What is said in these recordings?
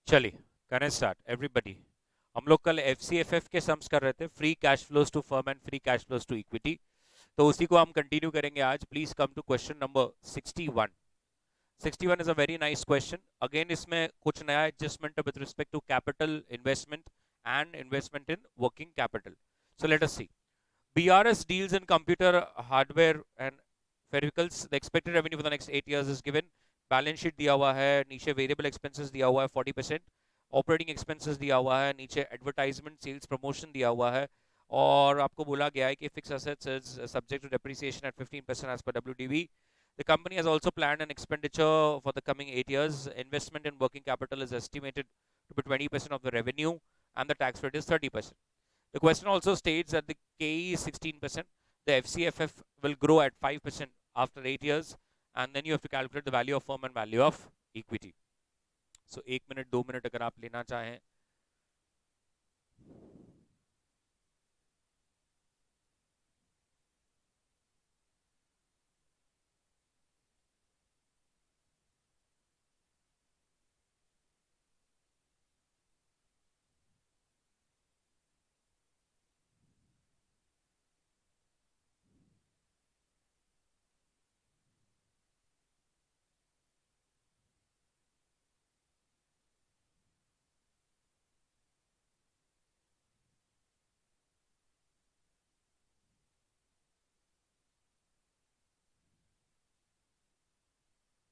चलिए, करें start everybody. हम लोग कल एफसीएफएफ के सम्स कर रहे थे, free cash flows to firm and free cash flows to equity. तो उसी को हम कंटिन्यू करेंगे आज। Please come to question number 61। 61 is a very nice question. Again इसमें कुछ नया एडजस्टमेंट है with respect to capital investment and investment in working capital. So let us see. BRS deals in computer hardware and peripherals. The expected revenue for the next 8 years is given. Balance sheet दिया हुआ है, नीचे variable expenses दिया हुआ है 40%, operating expenses दिया हुआ है, नीचे एडवर्टाइजमेंट सेल्स प्रमोशन दिया हुआ है, और आपको बोला गया है कि fix assets is subject to depreciation at 15% as per WDV. The company has also planned an expenditure for the coming 8 years. Investment in working capital is estimated to be 20% of the revenue, and the tax rate is 30%. The question also states that the KE is 16%, the FCFF will grow at 5% after 8 years, and then you have to calculate the value of firm and value of equity. So 1 minute 2 minute अगर आप लेना चाहें।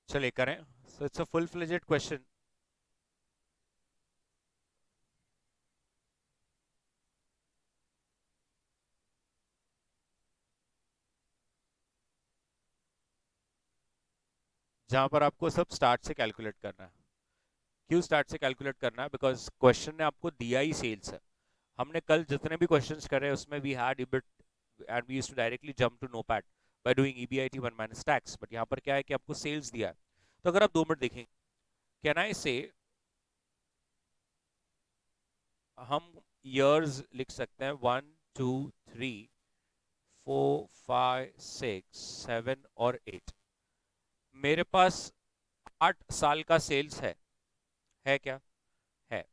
चलिए करें। So it's a full fledged question. जहां पर आपको सब स्टार्ट से कैलकुलेट करना है। क्यों स्टार्ट से कैलकुलेट करना है? बिकॉज क्वेश्चन ने आपको दिया ही सेल्स है। हमने कल जितने भी क्वेश्चंस करे उसमें we had EBIT and we used to directly jump to NOPAT by doing EBIT 1 minus tax, but यहाँ पर क्या है कि आपको सेल्स दिया है। तो अगर आप 2 मिनट देखेंगे, कैन आई से हम ईयर्स लिख सकते हैं 1 2 3 4 5 6 7 और 8। मेरे पास 8 साल का सेल्स है क्या? है।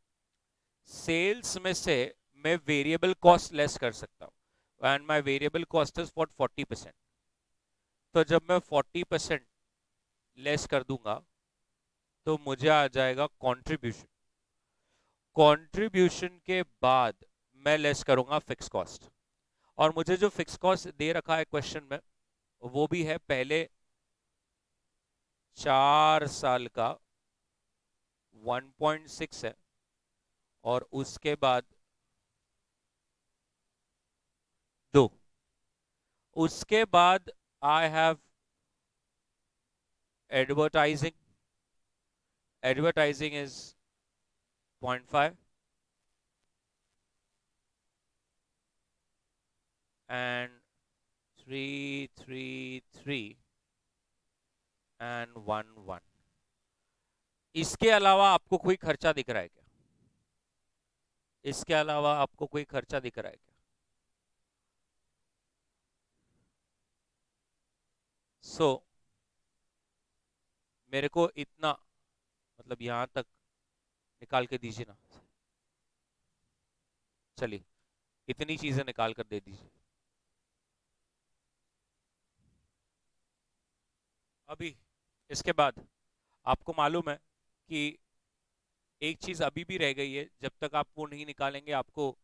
सेल्स में से मैं वेरिएबल कॉस्ट लेस कर सकता हूँ, and my variable cost is for 40%। तो जब मैं 40% लेस कर दूंगा तो मुझे आ जाएगा कंट्रीब्यूशन। कंट्रीब्यूशन के बाद मैं लेस करूंगा फिक्स कॉस्ट, और मुझे जो फिक्स कॉस्ट दे रखा है क्वेश्चन में वो भी है पहले 4 साल का 1.6 है, और उसके बाद 2। उसके बाद I have advertising. Advertising is 0.5 and 3 3 3 and 1 1। इसके अलावा आपको कोई खर्चा दिख रहा है क्या? इसके अलावा आपको कोई खर्चा दिख रहा है क्या? सो मेरे को इतना, मतलब यहां तक निकाल के दीजिए ना। चलिए, इतनी चीजें निकाल कर दे दीजिए। अभी इसके बाद आपको मालूम है कि एक चीज अभी भी रह गई है, जब तक आप वो नहीं निकालेंगे आपको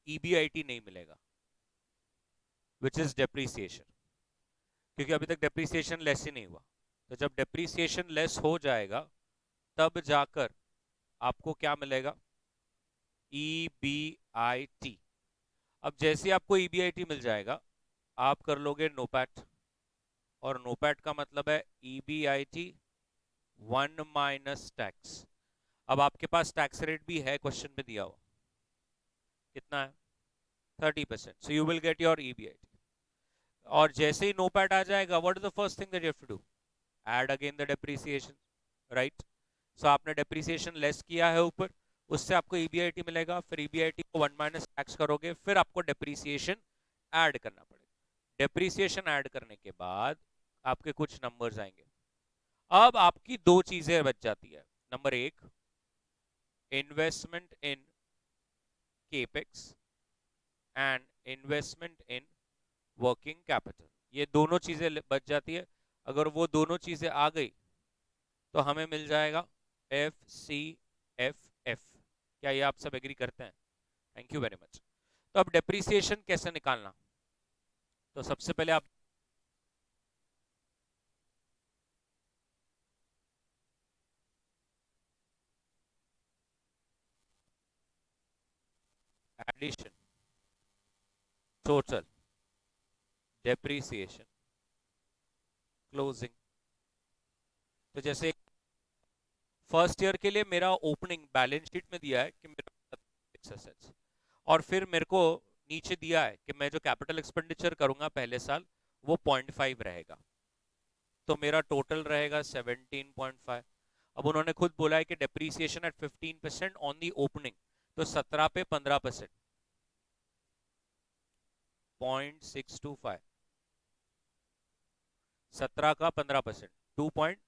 ईबीआईटी नहीं मिलेगा, विच इज डेप्रीसिएशन। क्योंकि अभी तक डेप्रीसिएशन लेस ही नहीं हुआ। तो जब डेप्रीसिएशन लेस हो जाएगा तब जाकर आपको क्या मिलेगा? ईबीआईटी। अब जैसे आपको ईबीआईटी मिल जाएगा, आप कर लोगे नोपैट, और नोपैट का मतलब है ईबीआईटी 1 - टैक्स। अब आपके पास टैक्स रेट भी है क्वेश्चन में दिया हुआ, कितना है? 30%। So you will get your EBIT. और जैसे ही नोपैट आ जाएगा, what is the first thing that you have to do? Add again the depreciation, right? So आपने डेप्रिसिएशन लेस किया है ऊपर, उससे आपको ईबीआईटी मिलेगा, फिर ईबीआईटी को 1 - टैक्स करोगे, फिर आपको डेप्रिसिएशन ऐड करना पड़ेगा। डेप्रिसिएशन ऐड करने के बाद आपके कुछ नंबर्स आएंगे। अब आपकी दो चीजें बच जाती है। नंबर एक, investment in capex and investment in working capital, ये दोनों चीजें बच जाती है। अगर वो दोनों चीजें आ गई तो हमें मिल जाएगा एफ सी एफ एफ। क्या ये आप सब एग्री करते हैं? Thank you very much. तो अब डेप्रिसिएशन कैसे निकालना? तो सबसे पहले आप एडिशन टोटल डेप्रिसिएशन क्लोजिंग। तो जैसे फर्स्ट ईयर के लिए मेरा ओपनिंग बैलेंस शीट में दिया है कि मेरा फिक्स एसेट्स, और फिर मेरे को नीचे दिया है कि मैं जो कैपिटल एक्सपेंडिचर करूंगा पहले साल वो 0.5 रहेगा, तो मेरा टोटल रहेगा 17.5। अब उन्होंने खुद बोला है कि depreciation at 15% on the opening, तो 17 पे 15%, 0.625, 17 का 15%, 2 पॉइंट,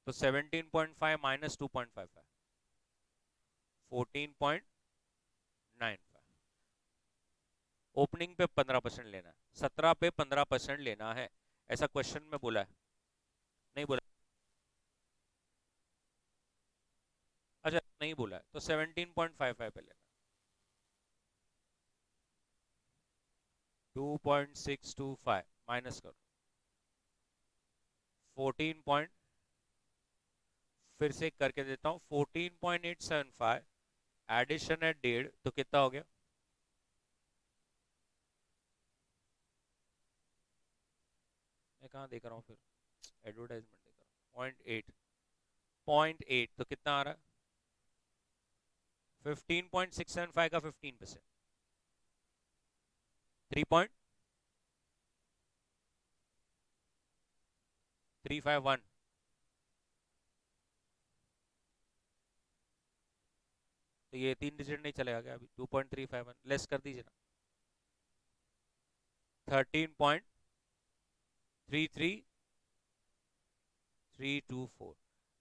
तो 17.5 माइनस 2.55, 14.95। ओपनिंग पे 15% लेना है, 17 पे 15% लेना है, ऐसा क्वेश्चन में बोला है, नहीं बोला? अच्छा नहीं बोला है, तो 17.55 पे लेना, 2.625 माइनस करो 14 फिर से करके देता हूँ, 14.875 एडिशन है 1.5, तो कितना हो गया? मैं कहाँ देख रहा हूँ फिर, एडवर्टाइजमेंट देख रहा हूँ, 0.8, 0.8 तो कितना आ रहा है? 15.675 का 15%, 3.351, तो ये 3 डिजिट नहीं चलेगा क्या अभी? 2.351 लेस कर दीजिए ना, 13.33324।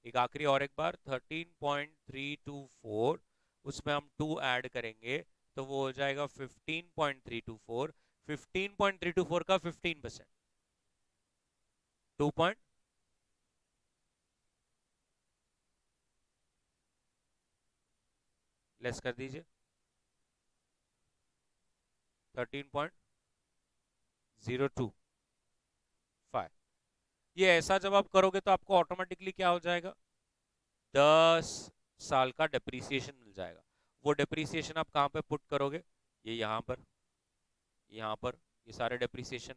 एक आखिरी और एक बार, 13.324, उसमें हम 2 ऐड करेंगे तो वो हो जाएगा 15.324, 15.324 का 15%, 2 पॉइंट, लेस कर दीजिए 13.025। ये ऐसा जब आप करोगे तो आपको ऑटोमेटिकली क्या हो जाएगा? 10 साल का डेप्रीसिएशन मिल जाएगा। वो डेप्रीसिएशन आप कहाँ पे पुट करोगे? ये यहाँ पर, यहाँ पर, ये सारे डेप्रीसिएशन,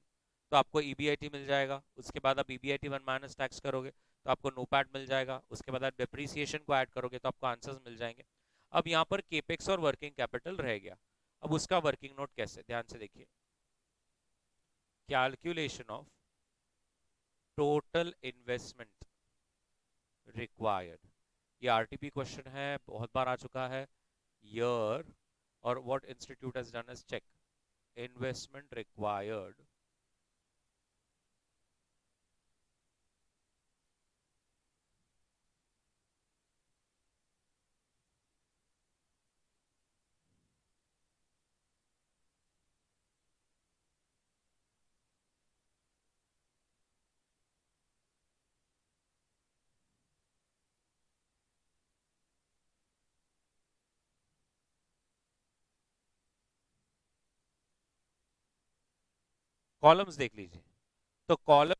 तो आपको ईबीआईटी मिल जाएगा। उसके बाद आप ईबीआईटी 1 माइनस टैक्स करोगे तो आपको नोपैट मिल जाएगा। उसके बाद आप डेप्रीसिएशन को ऐड करोगे तो आपको आंसर्स मिल जाएंगे। अब यहाँ पर केपेक्स और वर्किंग कैपिटल रह गया, अब उसका वर्किंग नोट कैसे, ध्यान से देखिए। Calculation of total investment required, ये आरटीपी क्वेश्चन है, बहुत बार आ चुका है। ईयर और what institute has done is check investment required, columns देख लीजिए। तो कॉलम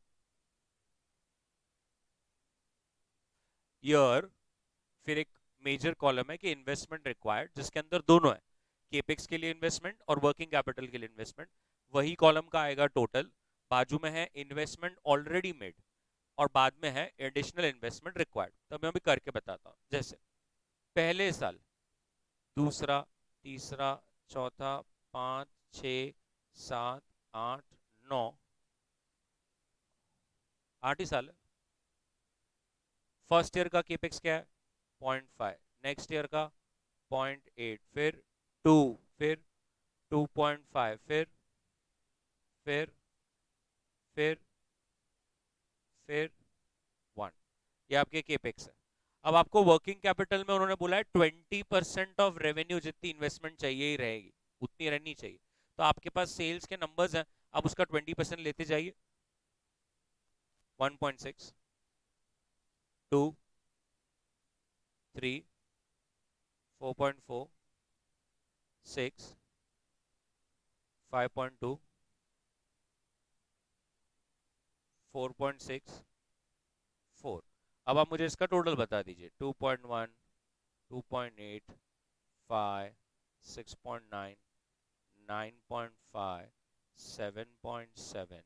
ईयर, फिर एक मेजर कॉलम है कि इन्वेस्टमेंट रिक्वायर्ड, जिसके अंदर दोनों है, केपेक्स के लिए इन्वेस्टमेंट और वर्किंग कैपिटल के लिए इन्वेस्टमेंट। वही कॉलम का आएगा टोटल, बाजू में है इन्वेस्टमेंट ऑलरेडी मेड, और बाद में है एडिशनल इन्वेस्टमेंट रिक्वायर्ड। तो मैं अभी करके बताता हूँ। जैसे पहले साल, दूसरा, तीसरा, चौथा, 5, 6, 7, 8, 9, 8 ही साल है। फर्स्ट ईयर का केपेक्स क्या है? 0.5, नेक्स्ट ईयर का 0.8, फिर 2, फिर 2.5, फिर फिर 1, ये आपके केपेक्स है। अब आपको वर्किंग कैपिटल में उन्होंने बोला है 20% ऑफ रेवेन्यू जितनी इन्वेस्टमेंट चाहिए ही रहेगी, उतनी रहनी चाहिए। तो आपके पास सेल्स के नंबर्स हैं, आप उसका 20% लेते जाइए। 1.6, 2, 3, 4.4, 6, 5.2, 4.6, 4। अब आप मुझे इसका टोटल बता दीजिए। 2.1, 2.8, 5, 6.9, 9.5, 7.7,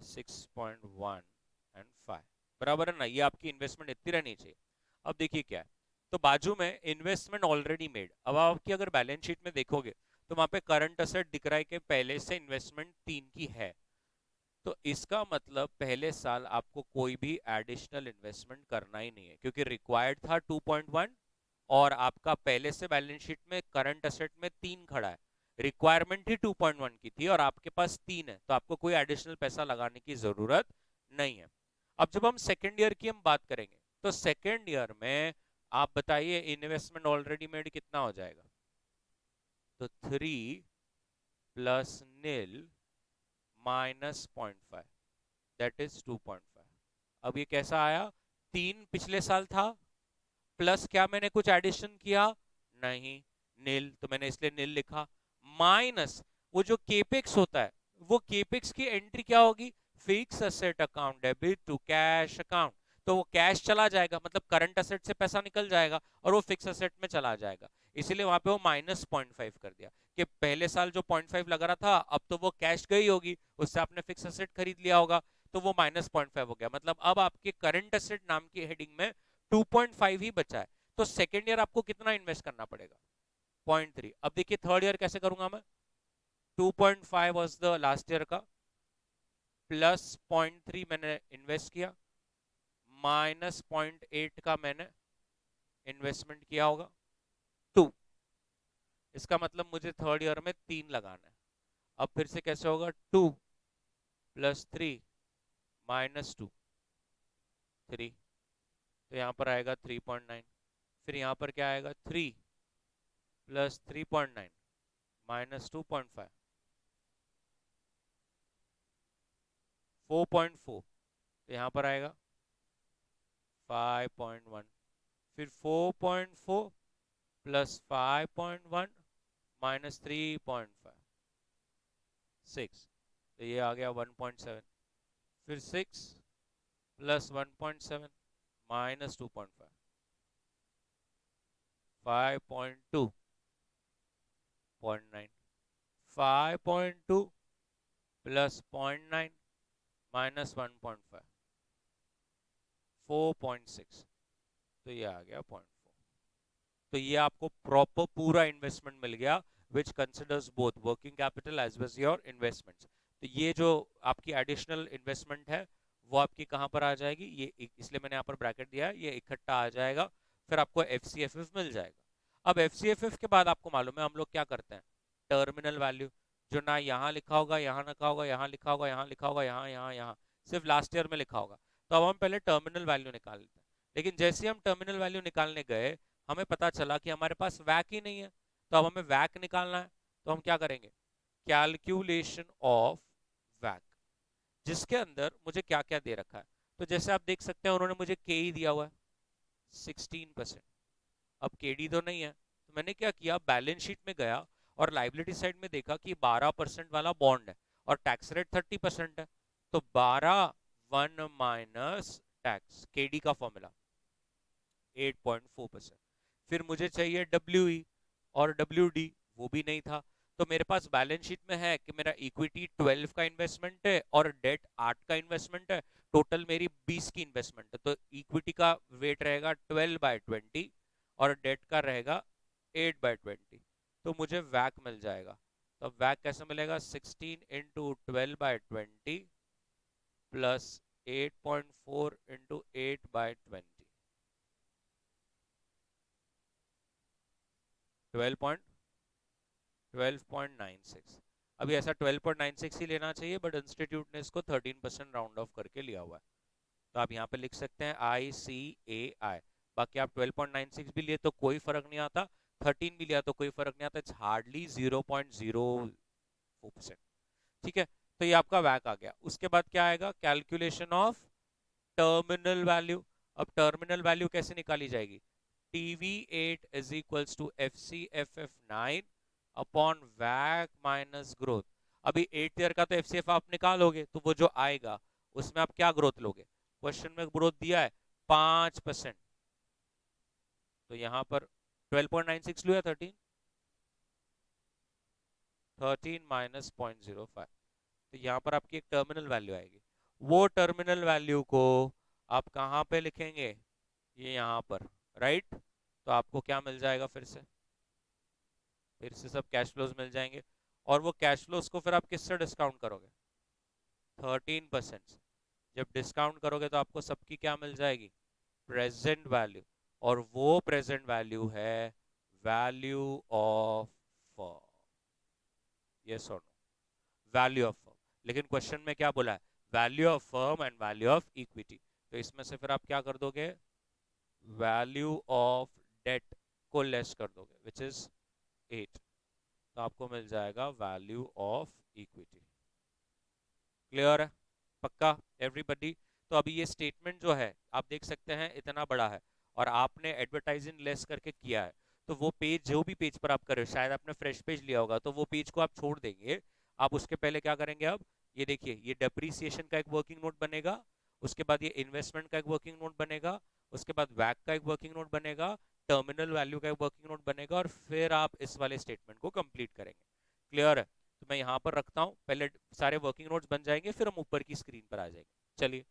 6.1 एंड 5, बराबर है ना? ये आपकी इन्वेस्टमेंट इतनी रहनी चाहिए। अब देखिए क्या है, तो बाजू में इन्वेस्टमेंट ऑलरेडी मेड। अब आपकी अगर बैलेंस शीट में देखोगे तो वहां पे करंट असेट दिख रहा है कि पहले से इन्वेस्टमेंट 3 की है। तो इसका मतलब पहले साल आपको कोई भी एडिशनल इन्वेस्टमेंट करना ही नहीं है, क्योंकि रिक्वायर्ड था 2.1 और आपका पहले से बैलेंस शीट में करंट असेट में 3 खड़ा है। रिक्वायरमेंट ही 2.1 की थी और आपके पास 3 है, तो आपको कोई एडिशनल पैसा लगाने की जरूरत नहीं है। अब जब हम सेकेंड ईयर की हम बात करेंगे, तो सेकेंड ईयर में आप बताइए इन्वेस्टमेंट ऑलरेडी मेड कितना हो जाएगा? तो 3 plus nil minus 0.5, that is 2.5। अब ये कैसा आया? 3 पिछले साल था, प्लस क्या मैंने कुछ एडिशन किया? नहीं, नील, तो मैंने इसलिए नील लिखा। माइनस वो जो केपेक्स होता है, वो केपेक्स की एंट्री क्या होगी? Fix asset account debit to cash account. तो वो कैश चला जाएगा, मतलब करंट असेट से पैसा निकल जाएगा और वो फिक्स असेट में चला जाएगा। इसीलिए वहां पे वो माइनस 0.5 कर दिया कि पहले साल जो 0.5 लगा रहा था, अब तो वो कैश गई होगी, उससे आपने फिक्स असेट खरीद लिया होगा, तो वो माइनस 0.5 हो गया। मतलब अब आपके करंट असेट नाम की हेडिंग में 2.5 ही बचा है। तो सेकेंड ईयर आपको कितना इन्वेस्ट करना पड़ेगा? 0.3। अब देखिए थर्ड ईयर कैसे करूंगा मैं? 2.5 वॉज द लास्ट ईयर का, प्लस 0.3 मैंने इन्वेस्ट किया, माइनस 0.8 का मैंने इन्वेस्टमेंट किया होगा, 2। इसका मतलब मुझे थर्ड ईयर में 3 लगाना है। अब फिर से कैसे होगा? 2 प्लस 3 माइनस 2, 3। तो यहाँ पर आएगा 3.9। फिर यहाँ पर क्या आएगा? 3 प्लस 3.9 माइनस 2.5, 4.4। तो यहाँ पर आएगा 5.1। फिर 4.4 प्लस 5.1 माइनस 3.5, 6। तो ये आ गया 1.7। फिर 6 प्लस 1.7 माइनस 2.5, 5.2.9। 5.2 plus 0.9 minus 1.5, 4.6। तो ये आ गया 0.4। तो ये आपको प्रॉपर पूरा इन्वेस्टमेंट मिल गया, which considers both working capital as well your investments. तो ये जो आपकी एडिशनल इन्वेस्टमेंट है वो आपकी कहां पर आ जाएगी? ये इसलिए मैंने यहाँ पर ब्रैकेट दिया है, ये इकट्ठा आ जाएगा, फिर आपको FCFF मिल जाएगा। अब FCFF के बाद आपको मालूम है हम लोग क्या करते हैं? टर्मिनल वैल्यू, जो ना यहाँ लिखा होगा, यहाँ लिखा होगा, यहाँ लिखा होगा, यहाँ लिखा होगा, यहाँ यहाँ यहाँ, सिर्फ लास्ट ईयर में लिखा होगा। तो अब हम पहले टर्मिनल वैल्यू निकाल लेते हैं। लेकिन जैसे हम टर्मिनल वैल्यू निकालने गए, हमें पता चला कि हमारे पास वैक ही नहीं है। तो अब हमें वैक निकालना है, तो हम क्या करेंगे? कैलकुलेशन ऑफ वैक, जिसके अंदर मुझे क्या क्या दे रखा है। तो जैसे आप देख सकते हैं उन्होंने मुझे के ही दिया हुआ है 16%। अब केडी तो नहीं है, तो मैंने क्या किया, बैलेंस शीट में गया और लाइबिलिटी साइड में देखा कि 12% वाला बॉन्ड है और टैक्स रेट 30% है। तो 12 1 माइनस टैक्स, केडी का फॉर्मूला 8.4%। फिर मुझे चाहिए डब्ल्यू और डब्ल्यू वो भी नहीं था। तो मेरे पास बैलेंस शीट में है कि मेरा इक्विटी 12 का इन्वेस्टमेंट है और डेट 8 का इन्वेस्टमेंट है, टोटल मेरी 20 की इन्वेस्टमेंट है। तो इक्विटी का वेट रहेगा 12/20 और डेट का रहेगा 8/20। तो मुझे वैक मिल जाएगा। तो वैक कैसे मिलेगा? 16 इंटू 12/20 प्लस 8.4 इंटू 8/20, 12.96। अभी ऐसा 12.96 ही लेना चाहिए, बट इंस्टीट्यूट ने इसको 13% राउंड ऑफ करके लिया हुआ है। तो आप यहाँ पे लिख सकते हैं ICAI। बाकी आप 12.96 भी लिए तो कोई फर्क नहीं आता, 13 भी लिया तो कोई फर्क नहीं आता, इट्स हार्डली 0.04%। ठीक है, तो ये आपका वैक आ गया। उसके बाद क्या आएगा, कैलकुलेशन ऑफ टर्मिनल वैल्यू। अब टर्मिनल वैल्यू कैसे निकाली जाएगी, TV8 is equals to FCFF9 upon वैक माइनस ग्रोथ। अभी 8 ईयर का तो FCF आप निकालोगे तो वो जो आएगा उसमें आप क्या ग्रोथ लोगे, क्वेश्चन में ग्रोथ दिया है 5%, तो यहां पर 12.96 लो या 13, 13 माइनस 0.05, तो यहां पर आपकी एक टर्मिनल वैल्यू आएगी। वो टर्मिनल वैल्यू को आप कहां पे लिखेंगे, ये यहां पर, राइट। तो आपको क्या मिल जाएगा, फिर से सब कैश फ्लोज मिल जाएंगे। और वो कैश फ्लोज को फिर आप किससे डिस्काउंट करोगे, 13%। जब डिस्काउंट करोगे तो आपको सबकी क्या मिल जाएगी, प्रेजेंट वैल्यू। और वो प्रेजेंट वैल्यू है वैल्यू ऑफ फर्म, यस और नो, वैल्यू ऑफ फर्म। लेकिन क्वेश्चन में क्या बोला है, value of firm and value of equity. तो इसमें से फिर आप क्या कर दोगे, वैल्यू ऑफ डेट को लेस कर दोगे, विच इज 8, तो आपको मिल जाएगा वैल्यू ऑफ इक्विटी। क्लियर है, पक्का एवरीबॉडी। तो अभी ये स्टेटमेंट जो है आप देख सकते हैं इतना बड़ा है, और आपने एडवर्टाइजिंग लेस करके किया है, तो वो पेज, जो भी पेज पर आप कर रहे हो, शायद आपने फ्रेश पेज लिया होगा, तो वो पेज को आप छोड़ देंगे। आप उसके पहले क्या करेंगे, अब ये देखिए, ये डेप्रीसिएशन का एक वर्किंग नोट बनेगा, उसके बाद ये इन्वेस्टमेंट का एक वर्किंग नोट बनेगा, उसके बाद वैक का एक वर्किंग नोट बनेगा, टर्मिनल वैल्यू का एक वर्किंग नोट बनेगा, और फिर आप इस वाले स्टेटमेंट को कंप्लीट करेंगे। क्लियर है, तो मैं यहाँ पर रखता हूँ, पहले सारे वर्किंग नोट्स बन जाएंगे, फिर हम ऊपर की स्क्रीन पर आ जाएंगे। चलिए,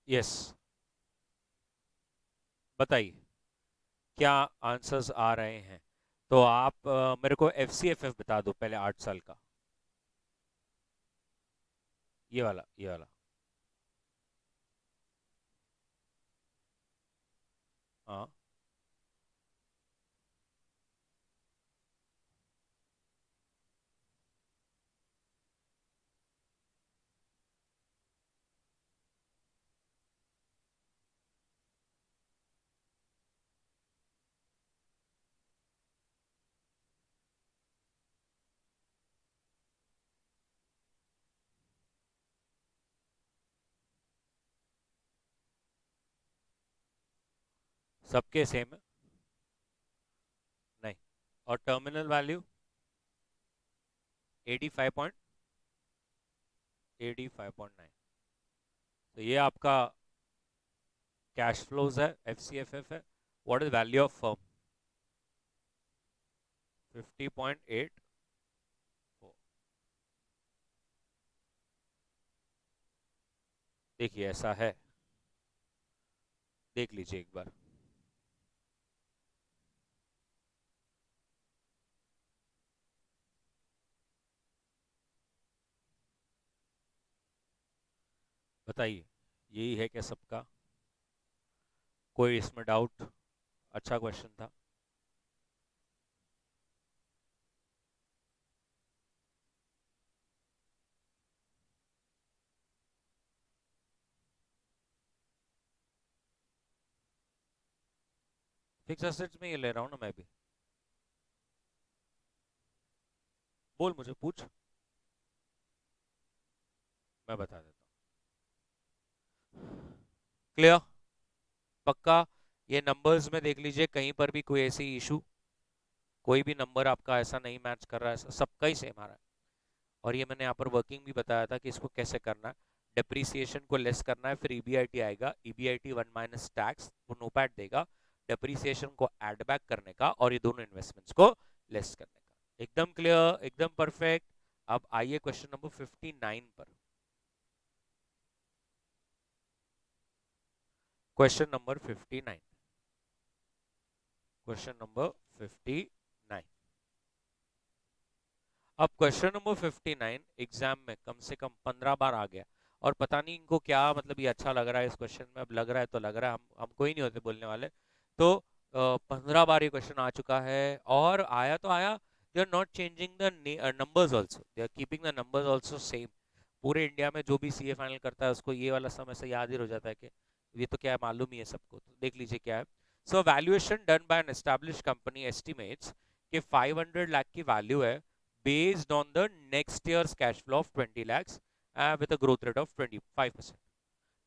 यस, बताइए क्या आंसर्स आ रहे हैं। तो आप मेरे को एफ सी एफ एफ बता दो पहले 8 साल का। ये वाला, ये वाला। हाँ, सबके सेम है। नहीं, और टर्मिनल वैल्यू 85.9। तो ये आपका कैश फ्लोज है, एफ सी एफ एफ है। What is value of firm? 50.8। देखिए ऐसा है, देख लीजिए एक बार। बताइए, यही है क्या सबका? कोई इसमें डाउट? अच्छा क्वेश्चन था। फिक्स एसेट्स में ये ले रहा हूँ ना मैं भी। बोल, मुझे पूछ, मैं बता देता हूँ। क्लियर? पक्का? ये नंबर्स में देख लीजिए, कहीं पर भी कोई ऐसी इशू, कोई भी नंबर आपका ऐसा नहीं मैच कर रहा है, सबका ही सेम आ रहा है। और ये मैंने यहाँ पर वर्किंग भी बताया था कि इसको कैसे करना है। डिप्रिसिएशन को लेस करना है, फिर ईबीआईटी आएगा, ईबीआईटी 1 - टैक्स, वो नोपैट देगा। डिप्रिसिएशन को ऐड बैक करने का और ये दोनों इन्वेस्टमेंट्स को लेस करने का। एकदम क्लियर, एकदम परफेक्ट। अब आइए क्वेश्चन नंबर 59 पर। Question number 59। Question number 59। अब क्वेश्चन नंबर 59 एग्जाम में कम से कम 15 बार आ गया, और पता नहीं इनको क्या मतलब ये अच्छा लग रहा है इस क्वेश्चन में। अब लग रहा है तो लग रहा है, हम कोई नहीं होते बोलने वाले। तो 15 बार ये क्वेश्चन आ चुका है, और आया तो आया। They are not changing the numbers also, they are keeping the numbers also same. पूरे इंडिया में जो भी सीए फाइनल करता है उसको ये वाला समय से याद ही हो जाता है कि ये तो क्या है, मालूम ही है सबको। तो देख लीजिए क्या है। So valuation done by an established company estimates कि 500 लाख की वैल्यू है based on the next year's cash flow of 20 lakhs with a growth rate of 25%.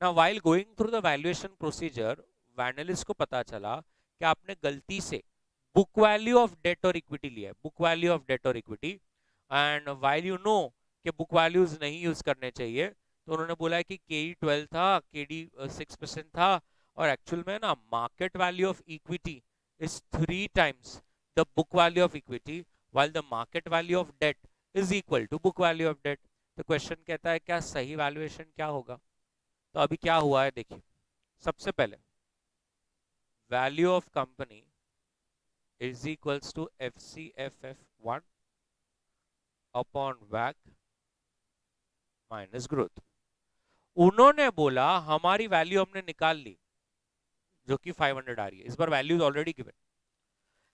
Now, while going through the valuation procedure, analyst को पता चला कि आपने गलती से बुक वैल्यू ऑफ डेट और इक्विटी लिया है, बुक वैल्यू ऑफ डेट और equity. And while you know कि बुक वैल्यूज नहीं यूज करने चाहिए, तो उन्होंने बोला है कि के 12 था, के डी 6% था, और एक्चुअल में ना market value of equity is 3 times the book value of equity, while the market value of debt is equal to book value of debt। तो क्वेश्चन कहता है क्या सही वैल्यूएशन क्या होगा? तो अभी क्या हुआ है देखिए। सबसे पहले value of company is equals to F C F F 1 upon वैक माइनस ग्रोथ। उन्होंने बोला हमारी वैल्यू हमने निकाल ली जो कि 500 आ रही है, इस बार value already given,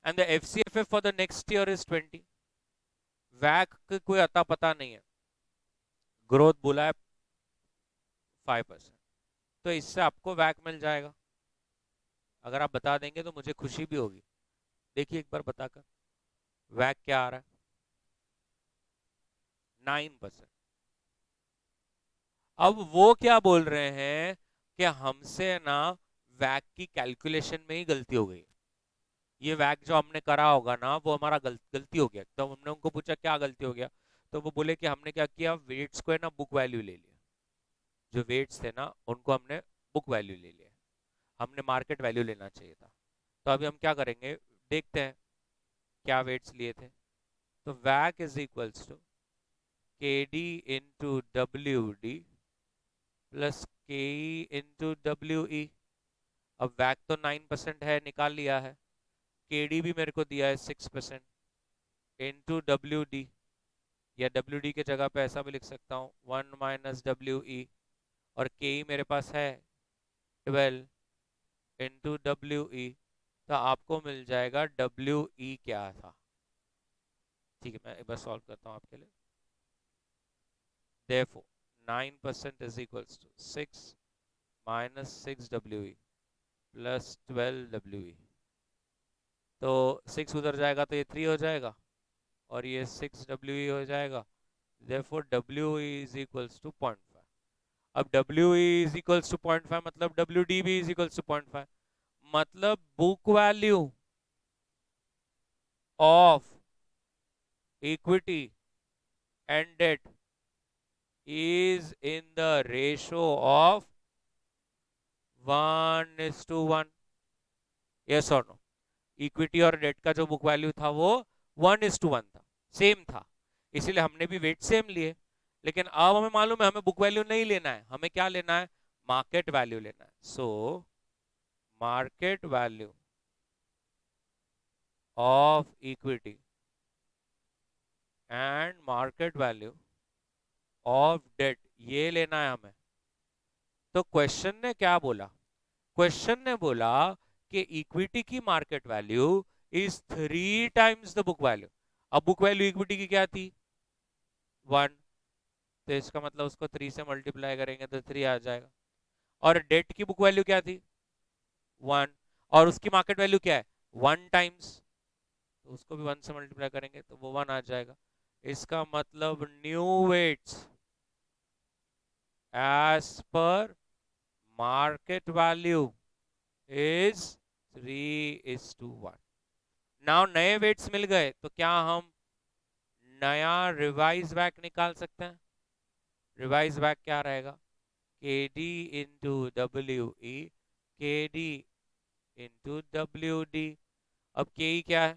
and the F C F F for the next year is 20। वैक कोई अता पता नहीं है, ग्रोथ बोला है 5%, तो इससे आपको वैक मिल जाएगा। अगर आप बता देंगे तो मुझे खुशी भी होगी। देखिए एक बार बताकर, वैक क्या आ रहा है? 9%। अब वो क्या बोल रहे हैं कि हमसे ना वैक की कैलकुलेशन में ही गलती हो गई। ये वैक जो हमने करा होगा ना वो हमारा गलती हो गया। तो हमने उनको पूछा क्या गलती हो गया, तो वो बोले कि हमने क्या किया, वेट्स को है ना बुक वैल्यू ले लिया। जो वेट्स थे ना उनको हमने बुक वैल्यू ले लिया, हमने मार्केट वैल्यू लेना चाहिए था। तो अभी हम क्या करेंगे, देखते हैं क्या वेट्स लिए थे। तो वैक इज इक्वल्स टू के D into W D plus के इंटू डब्ल्यू ई। अब वैक तो 9% है, निकाल लिया है। के डी भी मेरे को दिया है 6%, इंटू डब्ल्यू डी, या डब्ल्यू डी के जगह पे ऐसा भी लिख सकता हूँ 1 माइनस डब्ल्यू ई, और के ई मेरे पास है 12 इंटू डब्ल्यू ई। तो आपको मिल जाएगा डब्ल्यू ई क्या था। ठीक है, मैं एक बार सॉल्व करता हूँ आपके लिए। Therefore 9% is equals to 6 minus 6 WE plus 12 WE। तो 6 उधर जाएगा तो ये 3 हो जाएगा, और ये 6 WE हो जाएगा। Therefore WE is equals to 0.5। अब WE is equals to 0.5 मतलब WD भी is equals to 0.5, मतलब book value of equity and debt is in the ratio of 1:1। yes or no? Equity और डेट का जो बुक वैल्यू था वो 1:1 था, सेम था, इसीलिए हमने भी वेट सेम लिए। लेकिन अब हमें मालूम है हमें बुक वैल्यू नहीं लेना है, हमें क्या लेना है, मार्केट वैल्यू लेना है। So market value of equity and market value of debt, ये लेना है हमें। तो क्वेश्चन ने क्या बोला, क्वेश्चन ने बोला कि इक्विटी की market value is 3 times the book value. अब बुक वैल्यू इक्विटी की क्या थी 1, तो इसका मतलब उसको 3 से मल्टीप्लाई करेंगे तो 3 आ जाएगा। और डेट की बुक वैल्यू क्या थी 1, और उसकी मार्केट वैल्यू क्या है 1 टाइम्स, तो उसको भी 1 से मल्टीप्लाई करेंगे तो वो 1 आ जाएगा। इसका मतलब new weights as per market value is 3:1। Now नए वेट्स मिल गए तो क्या हम नया रिवाइज बैक निकाल सकते हैं। रिवाइज बैक क्या रहेगा, के डी इंटू डब्ल्यू ई, के डी इंटू डब्ल्यू डी। अब के ई क्या है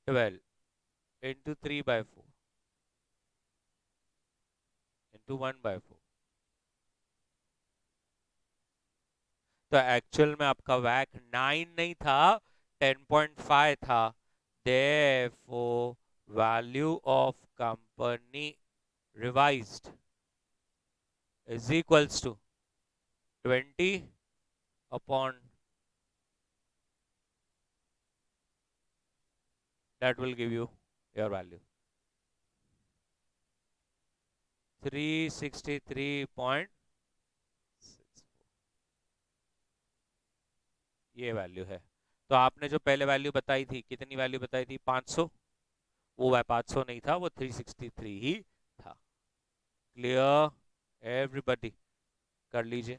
12 इंटू 3/4 इंटू 1/4। तो एक्चुअल में आपका वैक 9 नहीं था 10.5 था। Therefore value of company revised is equals to 20 upon that will give you your value 363.64। ये वैल्यू है। तो आपने जो पहले वैल्यू बताई थी, कितनी वैल्यू बताई थी 500, वो 500 नहीं था, वो 363 ही था। क्लियर एवरीबॉडी, कर लीजिए।